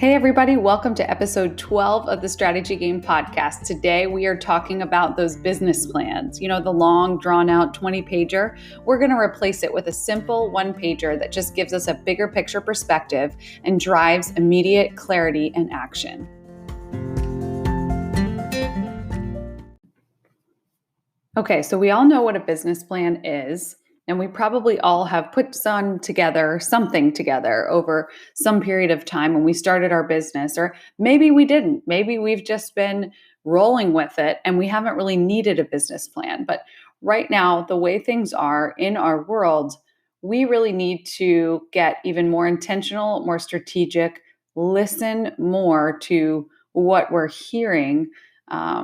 Hey, everybody, welcome to episode 12 of the Strategy Game podcast. Today, we are talking about those business plans. You know, the long, drawn out 20-pager. We're going to replace it with a simple one-pager that just gives us a bigger picture perspective and drives immediate clarity and action. Okay, so we all know what a business plan is. And we probably all have put something together over some period of time when we started our business, or maybe we didn't. Maybe we've just been rolling with it and we haven't really needed a business plan. But right now, the way things are in our world, we really need to get even more intentional, more strategic, listen more to what we're hearing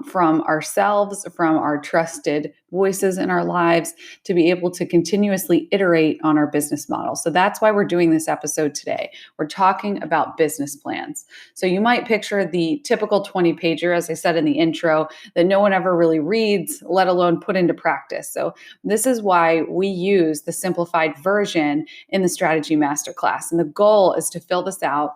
from ourselves, from our trusted voices in our lives, to be able to continuously iterate on our business model. So that's why we're doing this episode today. We're talking about business plans. So you might picture the typical 20-pager, as I said in the intro, that no one ever really reads, let alone put into practice. So this is why we use the simplified version in the Strategy Masterclass. And the goal is to fill this out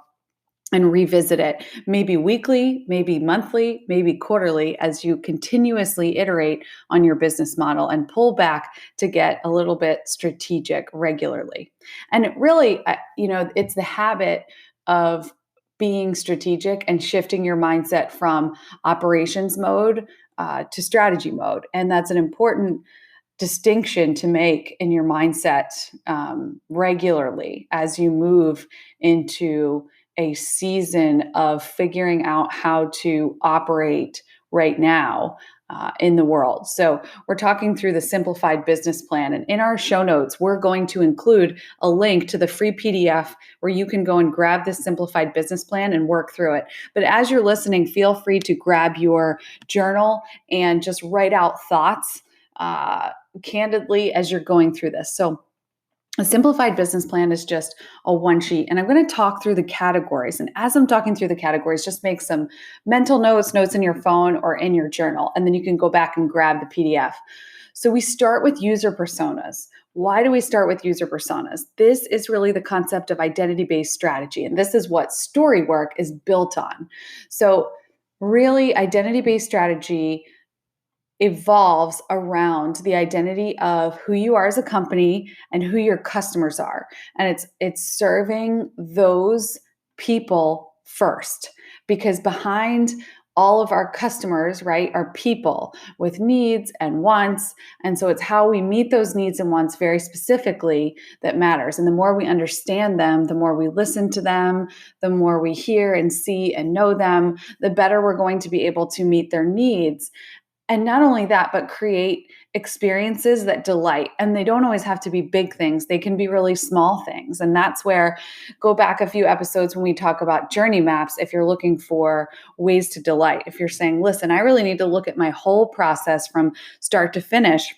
and revisit it maybe weekly, maybe monthly, maybe quarterly as you continuously iterate on your business model and pull back to get a little bit strategic regularly. And it really, it's the habit of being strategic and shifting your mindset from operations mode to strategy mode. And that's an important distinction to make in your mindset regularly as you move into a season of figuring out how to operate right now in the world. So we're talking through the simplified business plan. And in our show notes, we're going to include a link to the free PDF where you can go and grab this simplified business plan and work through it. But as you're listening, feel free to grab your journal and just write out thoughts candidly as you're going through this. So a simplified business plan is just a one sheet, and I'm going to talk through the categories. And as I'm talking through the categories, just make some mental notes in your phone or in your journal, and then you can go back and grab the PDF. So we start with user personas. Why do we start with user personas? This is really the concept of identity-based strategy, and this is what StoryWork is built on. So really, identity-based strategy evolves around the identity of who you are as a company and who your customers are. And it's serving those people first, because behind all of our customers, right, are people with needs and wants. And so it's how we meet those needs and wants very specifically that matters. And the more we understand them, the more we listen to them, the more we hear and see and know them, the better we're going to be able to meet their needs. And not only that, but create experiences that delight. And they don't always have to be big things. They can be really small things. And that's where, go back a few episodes when we talk about journey maps, if you're looking for ways to delight. If you're saying, listen, I really need to look at my whole process from start to finish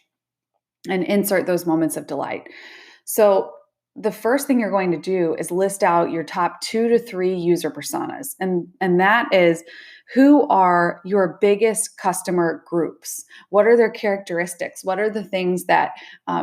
and insert those moments of delight. So the first thing you're going to do is list out your top 2 to 3 user personas. And that is, who are your biggest customer groups? What are their characteristics? What are the things that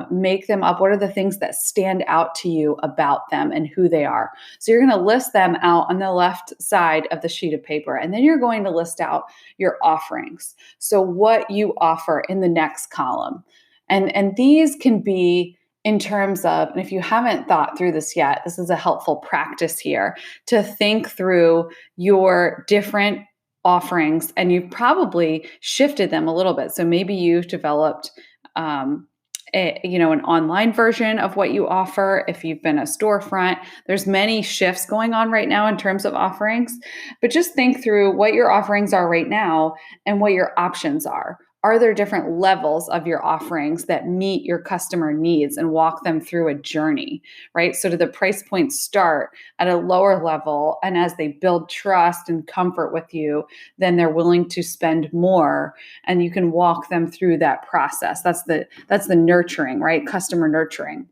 make them up? What are the things that stand out to you about them and who they are? So you're going to list them out on the left side of the sheet of paper. And then you're going to list out your offerings. So what you offer in the next column. And these can be in terms of, and if you haven't thought through this yet, this is a helpful practice here to think through your different offerings, and you've probably shifted them a little bit. So maybe you've developed an online version of what you offer. If you've been a storefront, there's many shifts going on right now in terms of offerings, but just think through what your offerings are right now and what your options are. Are there different levels of your offerings that meet your customer needs and walk them through a journey, right? So do the price points start at a lower level, and as they build trust and comfort with you, then they're willing to spend more, and you can walk them through that process. That's the nurturing, right? Customer nurturing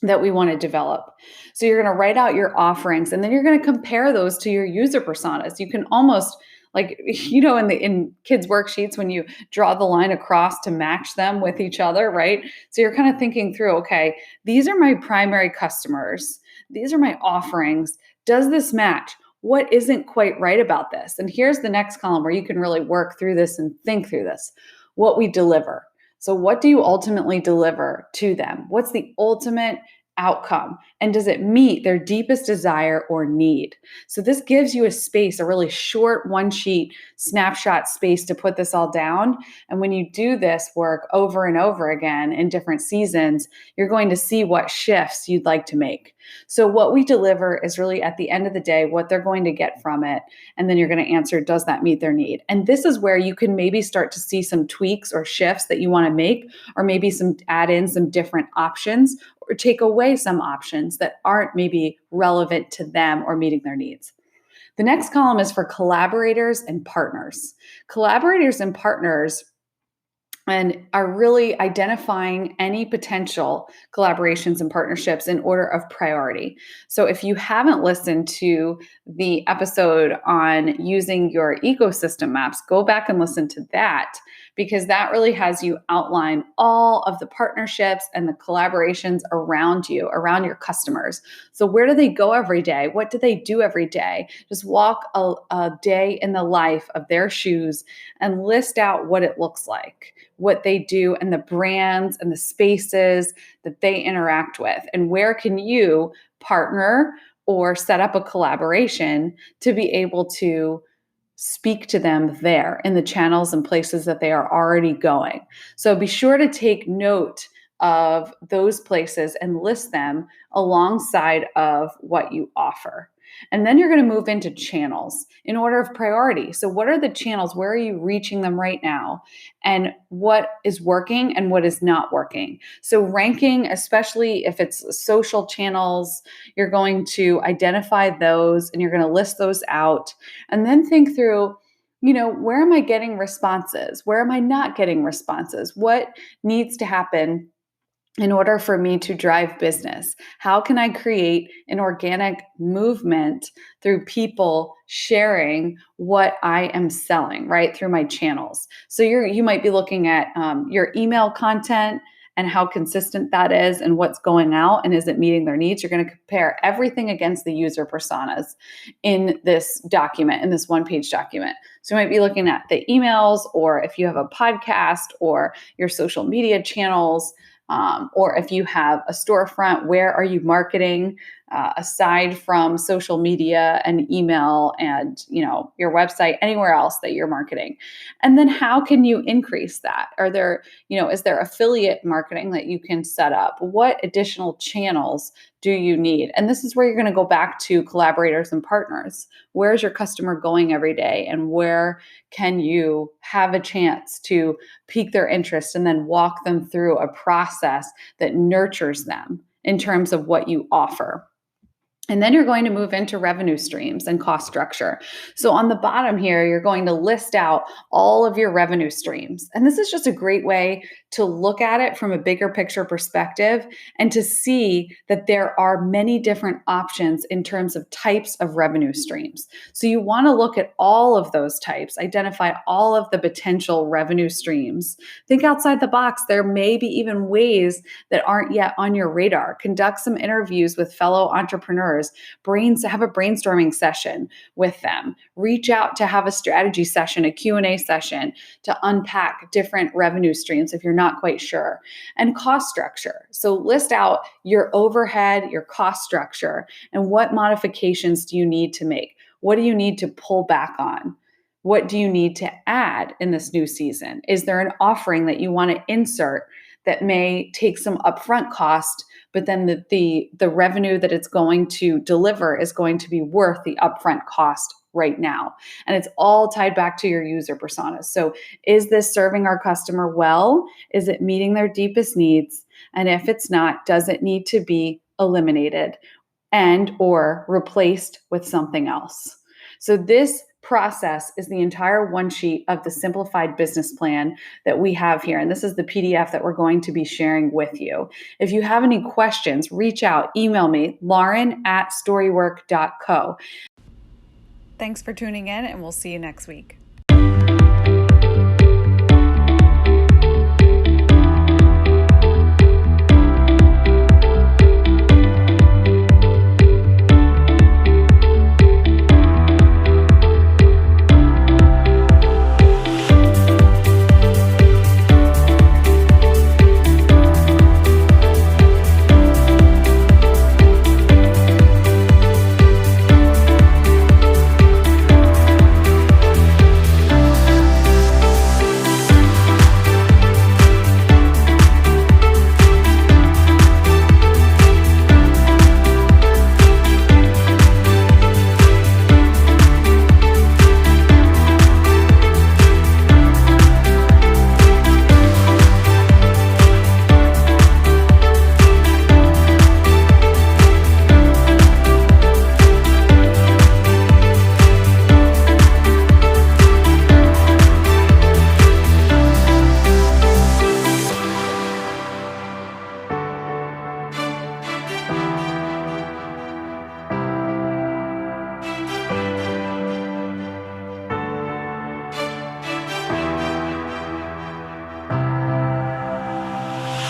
that we want to develop. So you're going to write out your offerings, and then you're going to compare those to your user personas. You can almost, in kids' worksheets, when you draw the line across to match them with each other, right? So you're kind of thinking through, okay, these are my primary customers. These are my offerings. Does this match? what isn't quite right about this? And here's the next column where you can really work through this and think through this. What we deliver. So, what do you ultimately deliver to them? What's the ultimate outcome? And does it meet their deepest desire or need? So, this gives you a space, a really short one sheet snapshot space to put this all down. And when you do this work over and over again in different seasons, you're going to see what shifts you'd like to make. So, what we deliver is really at the end of the day what they're going to get from it. And then you're going to answer, does that meet their need? And this is where you can maybe start to see some tweaks or shifts that you want to make, or maybe add in some different options or take away some options that aren't maybe relevant to them or meeting their needs. The next column is for collaborators and partners. Collaborators and partners and are really identifying any potential collaborations and partnerships in order of priority. So if you haven't listened to the episode on using your ecosystem maps, go back and listen to that, because that really has you outline all of the partnerships and the collaborations around you, around your customers. So where do they go every day? What do they do every day? Just walk a day in the life of their shoes and list out what it looks like, what they do, and the brands and the spaces that they interact with. And where can you partner or set up a collaboration to be able to speak to them there in the channels and places that they are already going. So be sure to take note of those places and list them alongside of what you offer. And then you're going to move into channels in order of priority. So, what are the channels? Where are you reaching them right now? And what is working and what is not working? So, ranking, especially if it's social channels, you're going to identify those and you're going to list those out. And then think through, where am I getting responses? Where am I not getting responses? What needs to happen in order for me to drive business? How can I create an organic movement through people sharing what I am selling, right, through my channels? So you might be looking at your email content and how consistent that is and what's going out and is it meeting their needs. You're going to compare everything against the user personas in this document, in this one-page document. So you might be looking at the emails, or if you have a podcast, or your social media channels, or if you have a storefront, where are you marketing aside from social media and email and your website, anywhere else that you're marketing? And then how can you increase that? Are there, is there affiliate marketing that you can set up? What additional channels do you need? And this is where you're going to go back to collaborators and partners. Where's your customer going every day? And where can you have a chance to pique their interest and then walk them through a process that nurtures them in terms of what you offer? And then you're going to move into revenue streams and cost structure. So on the bottom here, you're going to list out all of your revenue streams. And this is just a great way to look at it from a bigger picture perspective and to see that there are many different options in terms of types of revenue streams. So you want to look at all of those types, identify all of the potential revenue streams. Think outside the box. There may be even ways that aren't yet on your radar. Conduct some interviews with fellow entrepreneurs. Have a brainstorming session with them. Reach out to have a strategy session, a Q&A session to unpack different revenue streams if you're not quite sure. And cost structure. So list out your overhead, your cost structure, and what modifications do you need to make? What do you need to pull back on? What do you need to add in this new season? Is there an offering that you want to insert that may take some upfront cost, but then the revenue that it's going to deliver is going to be worth the upfront cost right now? And it's all tied back to your user personas. So is this serving our customer well? Is it meeting their deepest needs? And if it's not, does it need to be eliminated and or replaced with something else? So this process is the entire one sheet of the simplified business plan that we have here. And this is the PDF that we're going to be sharing with you. If you have any questions, reach out, email me, Lauren@storywork.co. Thanks for tuning in, and we'll see you next week.